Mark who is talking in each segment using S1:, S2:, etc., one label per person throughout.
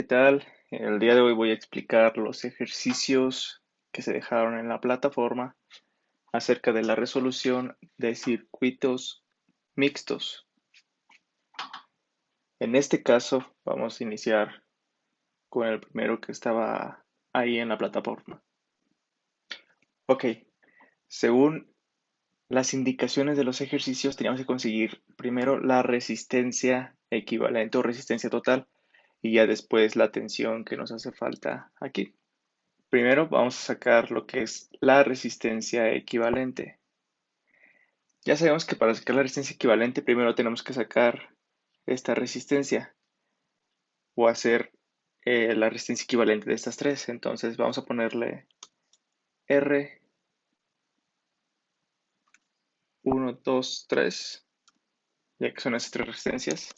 S1: ¿Qué tal? El día de hoy voy a explicar los ejercicios que se dejaron en la plataforma acerca de la resolución de circuitos mixtos. En este caso, vamos a iniciar con el primero que estaba ahí en la plataforma. Ok, según las indicaciones de los ejercicios, teníamos que conseguir primero la resistencia equivalente o resistencia total y ya después la tensión que nos hace falta aquí. Primero vamos a sacar lo que es la resistencia equivalente. Ya sabemos que para sacar la resistencia equivalente primero tenemos que sacar esta resistencia o hacer la resistencia equivalente de estas tres. Entonces vamos a ponerle R 1, 2, 3, ya que son estas tres resistencias.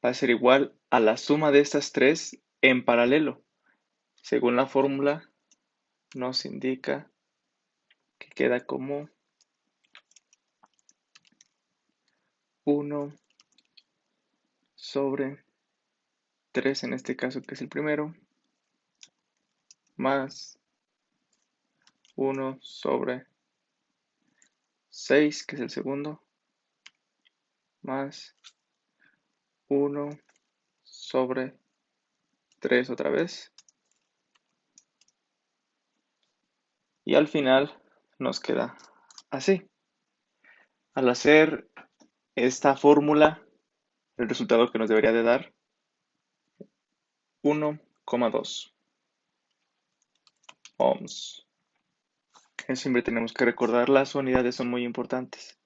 S1: Va a ser igual a la suma de estas tres en paralelo. Según la fórmula nos indica que queda como 1 sobre 3 en este caso, que es el primero, más 1 sobre 6, que es el segundo, más 1 sobre 3 otra vez. Y al final nos queda así. Al hacer esta fórmula, el resultado que nos debería de dar 1,2 ohms. Siempre tenemos que recordar, las unidades son muy importantes.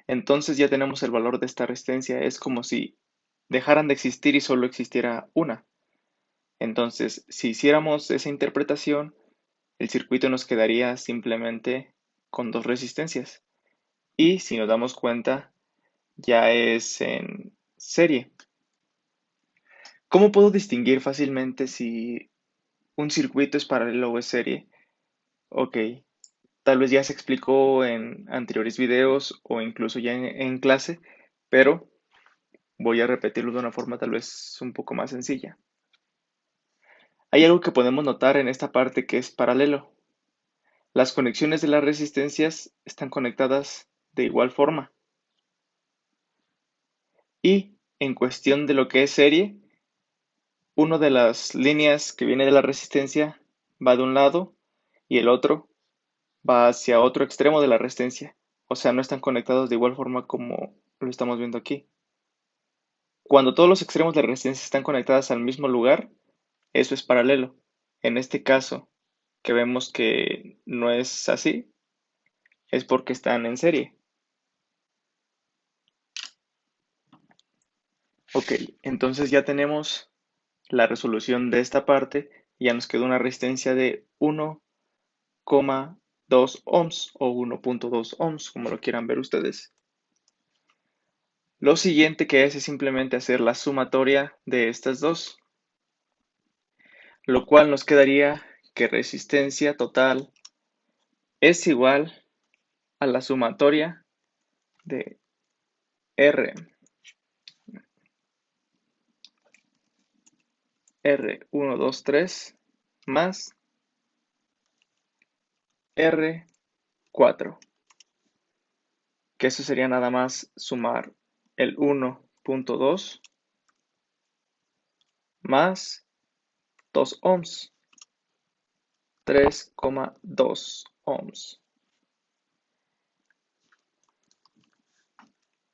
S1: Entonces ya tenemos el valor de esta resistencia. Es como si dejaran de existir y solo existiera una. Entonces, si hiciéramos esa interpretación, el circuito nos quedaría simplemente con dos resistencias. Y si nos damos cuenta, ya es en serie. ¿Cómo puedo distinguir fácilmente si un circuito es paralelo o es serie? Ok, tal vez ya se explicó en anteriores videos o incluso ya en clase, pero voy a repetirlo de una forma tal vez un poco más sencilla. Hay algo que podemos notar en esta parte que es paralelo. Las conexiones de las resistencias están conectadas de igual forma. Y en cuestión de lo que es serie, una de las líneas que viene de la resistencia va de un lado y el otro va hacia otro extremo de la resistencia. O sea, no están conectados de igual forma como lo estamos viendo aquí. Cuando todos los extremos de la resistencia están conectadas al mismo lugar, eso es paralelo. En este caso, que vemos que no es así, es porque están en serie. Ok, entonces ya tenemos la resolución de esta parte y ya nos quedó una resistencia de 1,2 ohms o 1,2 ohms, como lo quieran ver ustedes. Lo siguiente que es simplemente hacer la sumatoria de estas dos, lo cual nos quedaría que resistencia total es igual a la sumatoria de R, R1, 2, 3 más R4, que eso sería nada más sumar el 1,2 más 2 ohms, 3,2 ohms.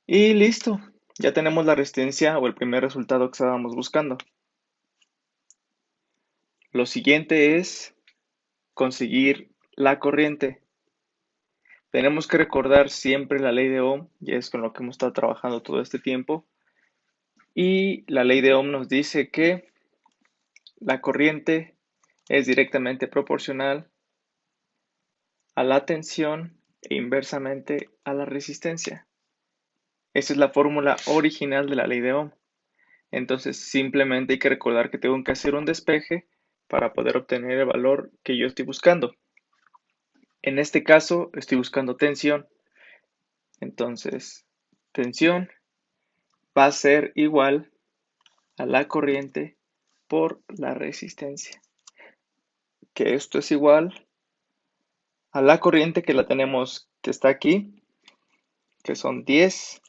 S1: Y listo, ya tenemos la resistencia o el primer resultado que estábamos buscando. Lo siguiente es conseguir la corriente. Tenemos que recordar siempre la ley de Ohm, y es con lo que hemos estado trabajando todo este tiempo. Y la ley de Ohm nos dice que la corriente es directamente proporcional a la tensión e inversamente a la resistencia. Esa es la fórmula original de la ley de Ohm. Entonces simplemente hay que recordar que tengo que hacer un despeje para poder obtener el valor que yo estoy buscando. En este caso estoy buscando tensión. Entonces, tensión va a ser igual a la corriente por la resistencia, que esto es igual a la corriente que la tenemos, que está aquí, que son 10,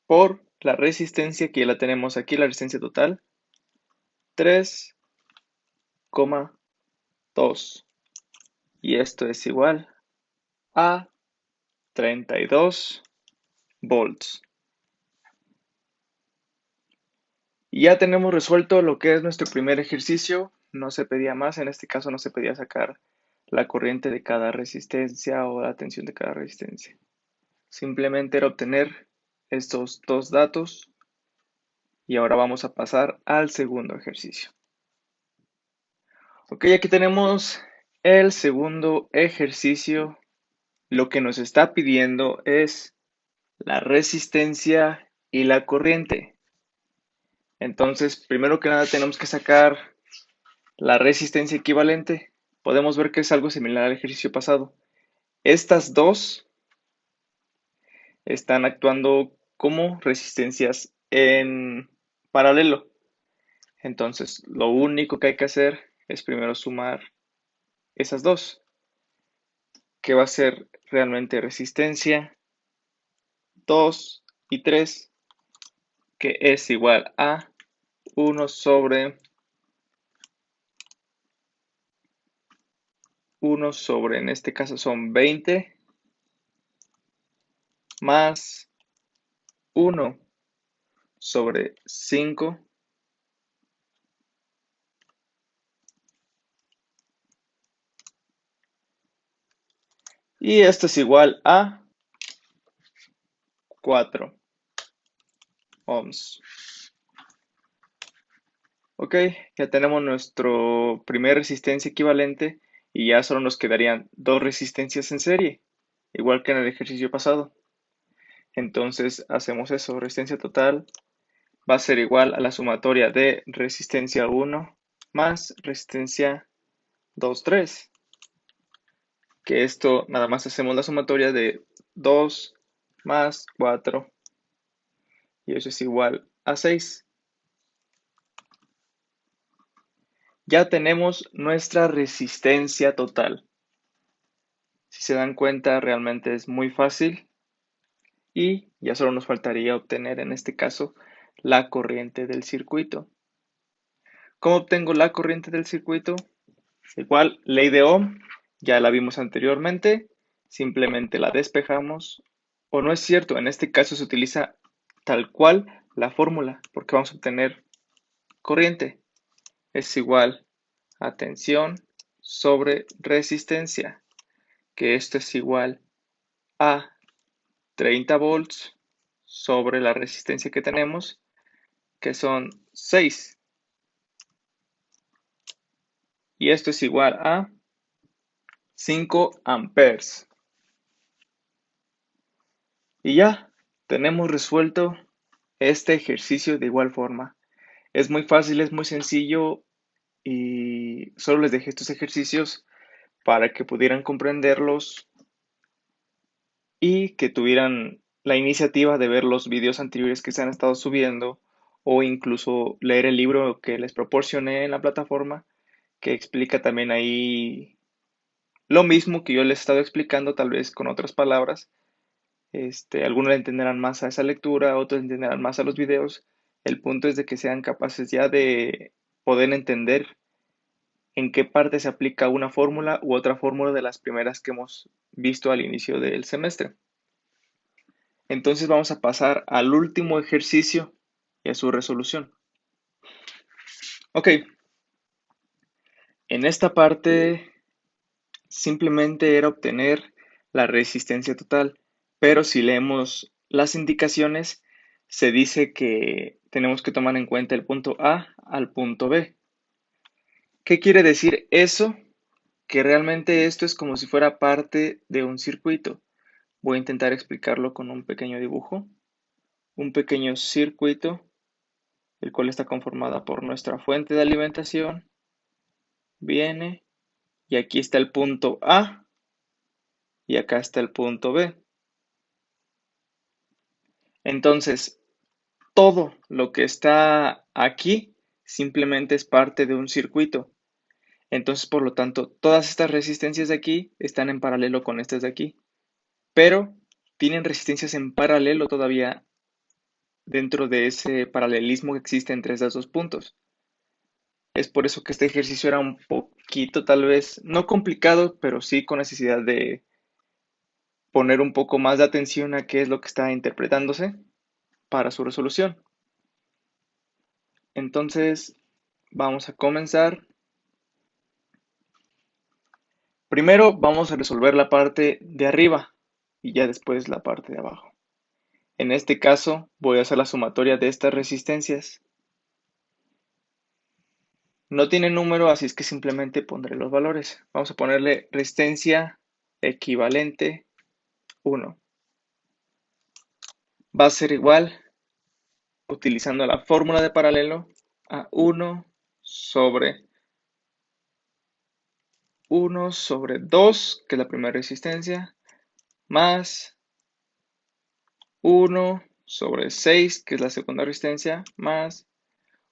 S1: por la resistencia que la tenemos aquí, la resistencia total, 3,2. Y esto es igual a 32 volts. Y ya tenemos resuelto lo que es nuestro primer ejercicio. No se pedía más, en este caso no se pedía sacar la corriente de cada resistencia o la tensión de cada resistencia. Simplemente era obtener estos dos datos y ahora vamos a pasar al segundo ejercicio. Ok, aquí tenemos el segundo ejercicio. Lo que nos está pidiendo es la resistencia y la corriente. Entonces, primero que nada tenemos que sacar la resistencia equivalente. Podemos ver que es algo similar al ejercicio pasado. Estas dos están actuando como resistencias en paralelo. Entonces, lo único que hay que hacer es primero sumar esas dos, que va a ser realmente resistencia 2 y 3, que es igual a 1 sobre 1 sobre, en este caso son 20, más 1 sobre 5, y esto es igual a 4 ohms. Ok, ya tenemos nuestro primer resistencia equivalente y ya solo nos quedarían dos resistencias en serie, igual que en el ejercicio pasado. Entonces hacemos eso, resistencia total va a ser igual a la sumatoria de resistencia 1 más resistencia 2, 3. Que esto nada más hacemos la sumatoria de 2 más 4 y eso es igual a 6. Ya tenemos nuestra resistencia total. Si se dan cuenta, realmente es muy fácil y ya solo nos faltaría obtener en este caso la corriente del circuito. ¿Cómo obtengo la corriente del circuito? Igual, ley de Ohm, ya la vimos anteriormente, simplemente la despejamos, o no es cierto, en este caso se utiliza tal cual la fórmula, porque vamos a obtener corriente, es igual a tensión sobre resistencia, que esto es igual a 30 volts sobre la resistencia que tenemos, que son 6. Y esto es igual a 5 amperes. Y ya tenemos resuelto este ejercicio de igual forma. Es muy fácil, es muy sencillo y solo les dejé estos ejercicios para que pudieran comprenderlos y que tuvieran la iniciativa de ver los videos anteriores que se han estado subiendo o incluso leer el libro que les proporcioné en la plataforma que explica también ahí lo mismo que yo les he estado explicando, tal vez con otras palabras. Algunos le entenderán más a esa lectura, otros entenderán más a los videos. El punto es de que sean capaces ya de poder entender en qué parte se aplica una fórmula u otra fórmula de las primeras que hemos visto al inicio del semestre. Entonces vamos a pasar al último ejercicio y a su resolución. Ok, en esta parte simplemente era obtener la resistencia total, pero si leemos las indicaciones, se dice que tenemos que tomar en cuenta el punto A al punto B. ¿Qué quiere decir eso? Que realmente esto es como si fuera parte de un circuito. Voy a intentar explicarlo con un pequeño dibujo. Un pequeño circuito, el cual está conformada por nuestra fuente de alimentación. Viene y aquí está el punto A y acá está el punto B. Entonces, todo lo que está aquí simplemente es parte de un circuito. Entonces, por lo tanto, todas estas resistencias de aquí están en paralelo con estas de aquí, pero tienen resistencias en paralelo todavía dentro de ese paralelismo que existe entre esos dos puntos. Es por eso que este ejercicio era un poquito, tal vez, no complicado, pero sí con necesidad de poner un poco más de atención a qué es lo que está interpretándose para su resolución. Entonces, vamos a comenzar. Primero vamos a resolver la parte de arriba y ya después la parte de abajo. En este caso, voy a hacer la sumatoria de estas resistencias. No tiene número, así es que simplemente pondré los valores. Vamos a ponerle resistencia equivalente 1. Va a ser igual, utilizando la fórmula de paralelo, a 1 sobre 2, que es la primera resistencia, más 1 sobre 6, que es la segunda resistencia, más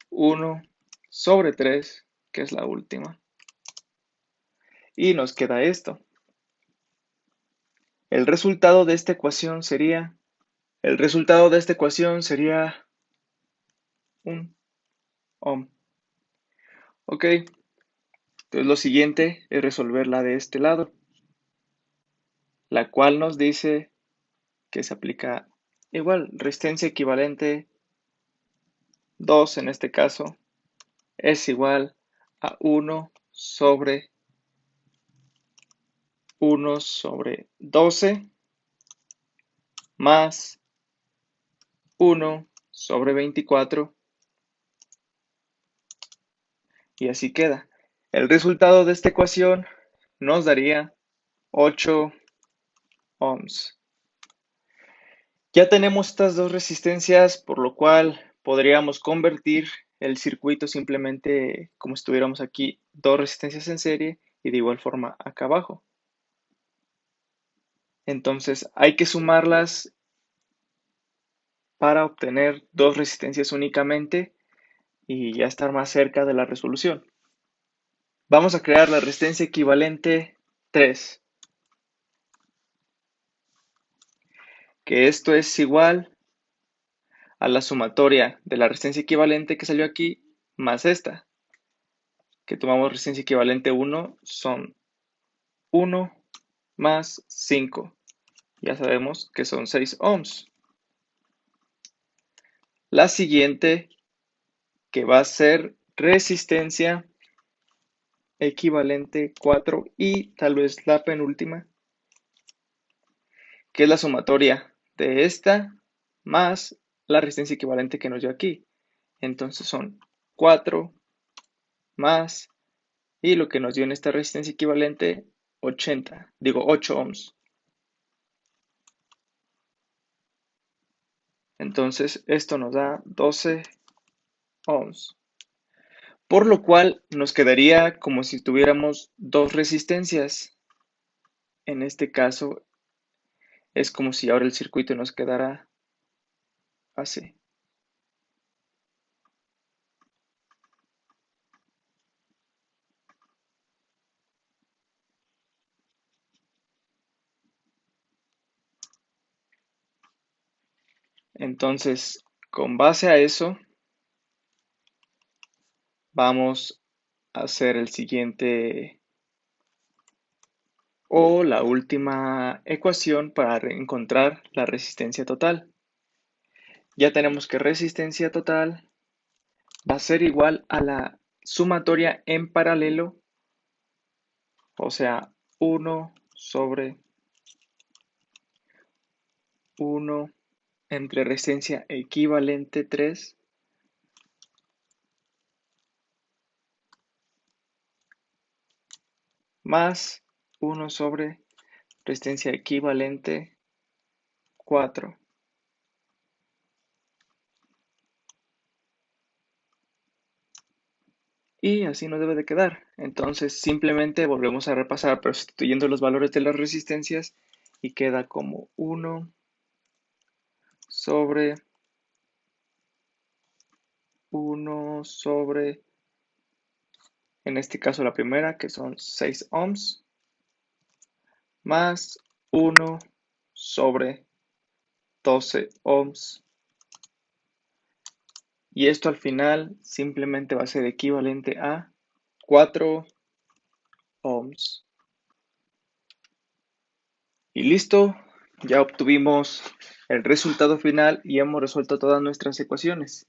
S1: 1 sobre 3, que es la última. Y nos queda esto. El resultado de esta ecuación sería, un ohm. Ok, entonces lo siguiente es resolverla de este lado, la cual nos dice que se aplica igual, resistencia equivalente 2 en este caso, es igual a 1 sobre 12 más 1 sobre 24 y así queda. El resultado de esta ecuación nos daría 8 ohms. Ya tenemos estas dos resistencias, por lo cual podríamos convertir el circuito simplemente como si tuviéramos aquí dos resistencias en serie y de igual forma acá abajo. Entonces hay que sumarlas para obtener dos resistencias únicamente y ya estar más cerca de la resolución. Vamos a crear la resistencia equivalente 3, que esto es igual a la sumatoria de la resistencia equivalente que salió aquí más esta, que tomamos resistencia equivalente 1, son 1 más 5. Ya sabemos que son 6 ohms. La siguiente, que va a ser resistencia equivalente 4 y tal vez la penúltima, que es la sumatoria de esta más la resistencia equivalente que nos dio aquí. Entonces son 4 más, y lo que nos dio en esta resistencia equivalente, 8 ohms. Entonces esto nos da 12 ohms. Por lo cual nos quedaría como si tuviéramos dos resistencias. En este caso es como si ahora el circuito nos quedara así. Entonces, con base a eso, vamos a hacer el siguiente o la última ecuación para encontrar la resistencia total. Ya tenemos que resistencia total va a ser igual a la sumatoria en paralelo, o sea, 1 sobre 1 entre resistencia equivalente 3 más 1 sobre resistencia equivalente 4. Y así nos debe de quedar. Entonces simplemente volvemos a repasar, pero sustituyendo los valores de las resistencias y queda como 1 sobre 1 sobre, en este caso la primera, que son 6 ohms, más 1 sobre 12 ohms. Y esto al final simplemente va a ser equivalente a 4 ohms. Y listo, ya obtuvimos el resultado final y hemos resuelto todas nuestras ecuaciones.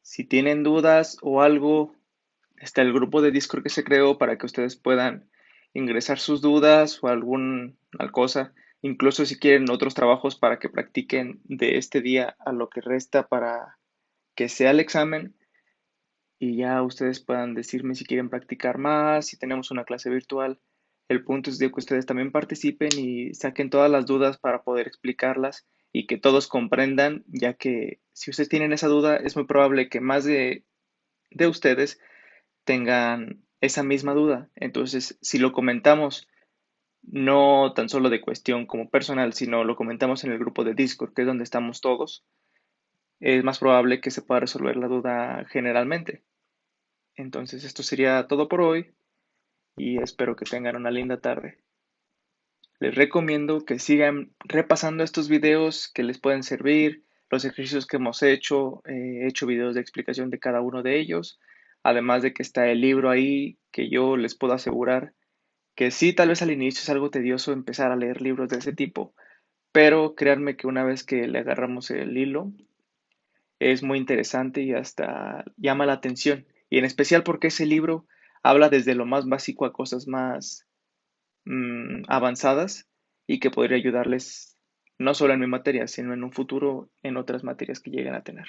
S1: Si tienen dudas o algo, está el grupo de Discord que se creó para que ustedes puedan ingresar sus dudas o alguna cosa. Incluso si quieren otros trabajos para que practiquen de este día a lo que resta para que sea el examen y ya ustedes puedan decirme si quieren practicar más, si tenemos una clase virtual. El punto es de que ustedes también participen y saquen todas las dudas para poder explicarlas y que todos comprendan, ya que si ustedes tienen esa duda, es muy probable que más de ustedes tengan esa misma duda. Entonces, si lo comentamos, no tan solo de cuestión como personal, sino lo comentamos en el grupo de Discord, que es donde estamos todos, es más probable que se pueda resolver la duda generalmente. Entonces, esto sería todo por hoy y espero que tengan una linda tarde. Les recomiendo que sigan repasando estos videos que les pueden servir, los ejercicios que hemos hecho, he hecho videos de explicación de cada uno de ellos, además de que está el libro ahí que yo les puedo asegurar que sí, tal vez al inicio es algo tedioso empezar a leer libros de ese tipo, pero créanme que una vez que le agarramos el hilo, es muy interesante y hasta llama la atención. Y en especial porque ese libro habla desde lo más básico a cosas más avanzadas y que podría ayudarles no solo en mi materia, sino en un futuro en otras materias que lleguen a tener.